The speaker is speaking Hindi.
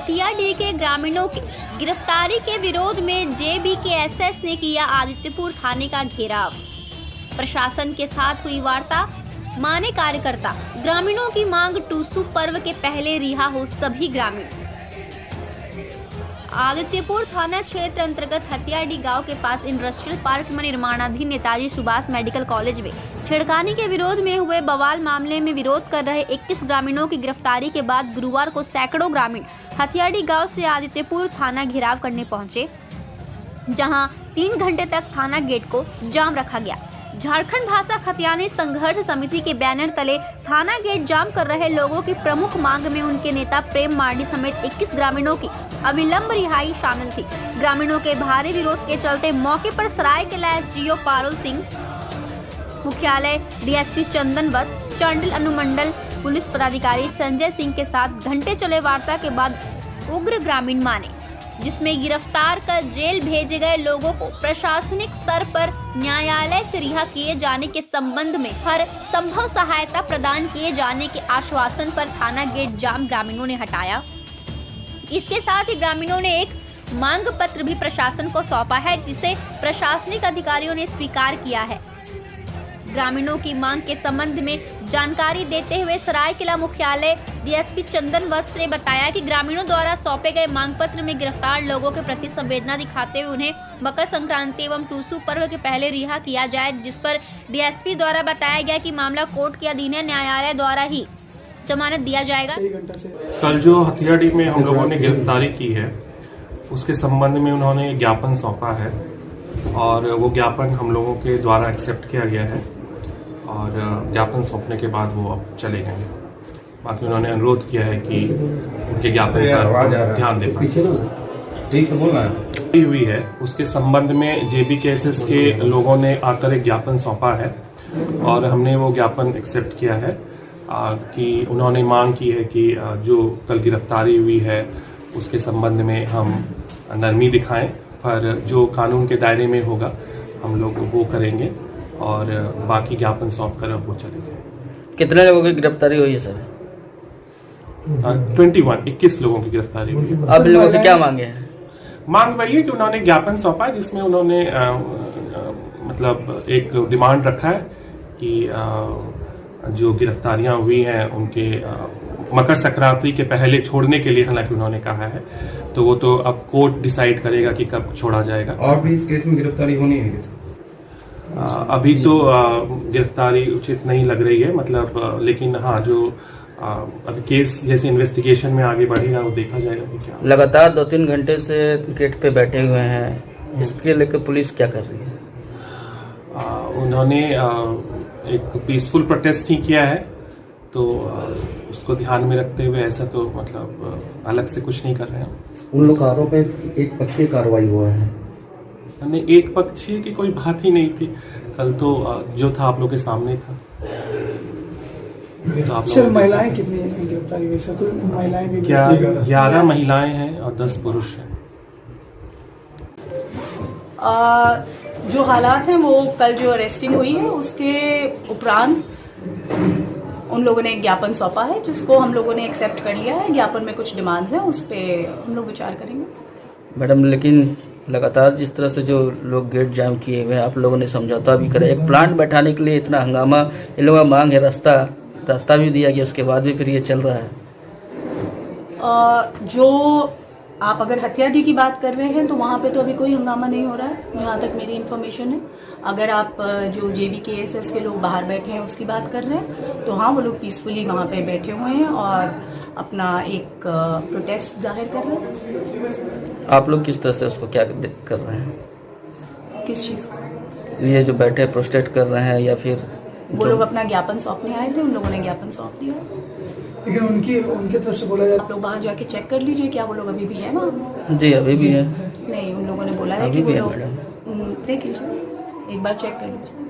हथियाडीह के ग्रामीणों की गिरफ्तारी के विरोध में जेबीकेएसएस ने किया आदित्यपुर थाने का घेराव। प्रशासन के साथ हुई वार्ता, माने कार्यकर्ता। ग्रामीणों की मांग, टूसू पर्व के पहले रिहा हो सभी ग्रामीण। आदित्यपुर थाना क्षेत्र अंतर्गत हथियाडीह गांव के पास इंडस्ट्रियल पार्क में निर्माणाधीन नेताजी सुभाष मेडिकल कॉलेज में छेड़खानी के विरोध में हुए बवाल मामले में विरोध कर रहे 21 ग्रामीणों की गिरफ्तारी के बाद गुरुवार को सैकड़ों ग्रामीण हथियाडीह गांव से आदित्यपुर थाना घेराव करने पहुंचे, जहां 3 घंटे तक थाना गेट को जाम रखा गया। झारखंड भाषा खतियानी संघर्ष समिति के बैनर तले थाना गेट जाम कर रहे लोगों की प्रमुख मांग में उनके नेता प्रेम मार्डी समेत 21 ग्रामीणों की अविलंब रिहाई शामिल थी। ग्रामीणों के भारी विरोध के चलते मौके पर सरायकेला एसडीओ पारुल सिंह, मुख्यालय डीएसपी चंदन वत्स, चांडिल अनुमंडल पुलिस पदाधिकारी संजय सिंह के साथ घंटे चले वार्ता के बाद उग्र ग्रामीण माने, जिसमें गिरफ्तार कर जेल भेजे गए लोगों को प्रशासनिक स्तर पर न्यायालय से रिहा किए जाने के संबंध में हर संभव सहायता प्रदान किए जाने के आश्वासन पर थाना गेट जाम ग्रामीणों ने हटाया। इसके साथ ही ग्रामीणों ने एक मांग पत्र भी प्रशासन को सौंपा है, जिसे प्रशासनिक अधिकारियों ने स्वीकार किया है। ग्रामीणों की मांग के संबंध में जानकारी देते हुए सरायकेला मुख्यालय डीएसपी चंदन वत्स ने बताया कि ग्रामीणों द्वारा सौंपे गए मांग पत्र में गिरफ्तार लोगों के प्रति संवेदना दिखाते हुए उन्हें मकर संक्रांति एवं टूसू पर्व के पहले रिहा किया जाए, जिस पर डीएसपी द्वारा बताया गया कि मामला कोर्ट के अधीन है, न्यायालय द्वारा ही जमानत दिया जाएगा। कल जो हथियाडीह में हम लोगों ने गिरफ्तारी की है, उसके संबंध में उन्होंने ज्ञापन सौंपा है और वो ज्ञापन हम लोगों के द्वारा एक्सेप्ट किया गया है और ज्ञापन सौंपने के बाद वो अब चले गए। बाकी उन्होंने अनुरोध किया है कि उनके ज्ञापन पर ध्यान दें। ठीक से बोलना हुई है, उसके संबंध में जेबीकेएसएस के लोगों ने आकर एक ज्ञापन सौंपा है और हमने वो ज्ञापन एक्सेप्ट किया है कि उन्होंने मांग की है कि जो कल गिरफ्तारी हुई है उसके संबंध में हम नरमी दिखाएं, पर जो कानून के दायरे में होगा हम लोग वो करेंगे और बाकी ज्ञापन सौंप कर वो चलेंगे। कितने लोगों की गिरफ्तारी हुई है सर? 21 लोगों की गिरफ्तारी हुई है। अब लोगों की क्या मांगे हैं? मांग वही है कि उन्होंने ज्ञापन सौंपा है, जिसमें उन्होंने मतलब एक डिमांड रखा है कि जो गिरफ्तारियां हुई हैं उनके मकर संक्रांति के पहले छोड़ने के लिए, हालांकि उन्होंने कहा है, तो वो तो अब कोर्ट डिसाइड करेगा कि कब छोड़ा जाएगा। और भी इस केस में गिरफ्तारी होनी है? अभी तो गिरफ्तारी उचित नहीं लग रही है, मतलब लेकिन हाँ, जो अभी केस जैसे इन्वेस्टिगेशन में आगे बढ़ेगा वो देखा जाएगा कि क्या। लगातार 2-3 घंटे से गेट पे बैठे हुए हैं, इसके लेकर पुलिस क्या कर रही है? उन्होंने एक पीसफुल प्रोटेस्ट ही किया है, तो उसको ध्यान में रखते हुए ऐसा तो मतलब अलग से कुछ नहीं कर रहे हैं। उन लोग का आरोप है एक पक्षीय कार्रवाई हुआ है। नहीं, एक पक्षीय की कोई बात ही नहीं थी। कल तो जो था आप लोग के सामने था। तो आप सर महिलाएं कितनी गिरफ्तारी हुई सर? कोई महिलाएं भी? 11 महिलाएं हैं और 10 पुरुष हैं। जो हालात हैं वो कल जो अरेस्टिंग हुई है उसके उपरांत उन लोगों ने एक ज्ञापन सौंपा है, जिसको हम लोगों ने एक्सेप्ट कर लिया है। ज्ञापन में कुछ डिमांड्स हैं, उस पर हम लोग विचार करेंगे। मैडम, लेकिन लगातार जिस तरह से जो लोग गेट जाम किए हुए हैं, आप लोगों ने समझौता भी करा, एक प्लांट बैठाने के लिए इतना हंगामा, इन लोगों का मांग है, रास्ता भी दिया गया, उसके बाद भी फिर ये चल रहा है। जो आप अगर हथियाडीह की बात कर रहे हैं तो वहाँ पे तो अभी कोई हंगामा नहीं हो रहा है, जहाँ तक मेरी इन्फॉर्मेशन है। अगर आप जो जेबीकेएसएस के लोग बाहर बैठे हैं उसकी बात कर रहे हैं, तो हाँ, वो लोग पीसफुली वहाँ पे बैठे हुए हैं और अपना एक प्रोटेस्ट जाहिर कर रहे हैं। आप लोग किस तरह से उसको क्या कर रहे हैं? किस चीज़ को? ये जो बैठे प्रोटेस्ट कर रहे हैं या फिर वो लोग अपना ज्ञापन सौंपने आए थे, उन लोगों ने ज्ञापन सौंप दिया। लेकिन उनके तरफ से बोला जाता, आप लोग वहाँ जाके चेक कर लीजिए, क्या वो लोग अभी भी है वहाँ? जी, अभी भी है। नहीं, उन लोगों ने बोला है कि वो लोग देख लीजिए, एक बार चेक कर लीजिए।